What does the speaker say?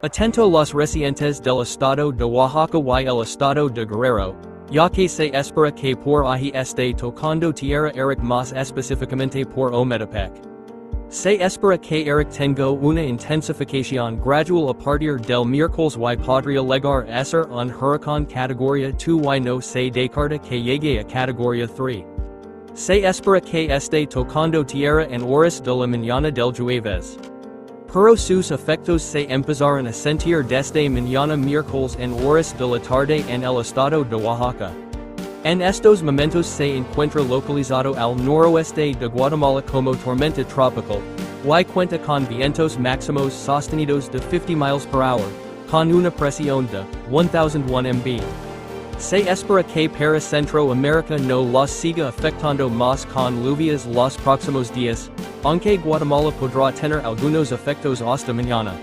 Atento los residentes del estado de Oaxaca y el estado de Guerrero, ya que se espera que por ahí esté tocando tierra Erick más específicamente por Ometepec. Se espera que Erick tenga una intensificación gradual a partir del miércoles y podría llegar a ser un huracán categoría 2 y no se descarta que llegue a categoría 3. Se espera que esté tocando tierra en horas de la mañana del jueves. Pero sus efectos se empezarán a sentir desde mañana miércoles en horas de la tarde en el estado de Oaxaca. En estos momentos se encuentra localizado al noroeste de Guatemala como tormenta tropical, y cuenta con vientos máximos sostenidos de 50 miles per hour, con una presión de 1001 mb. Se espera que para Centroamérica no los siga afectando más con lluvias los próximos días, aunque Guatemala podrá tener algunos efectos hasta mañana.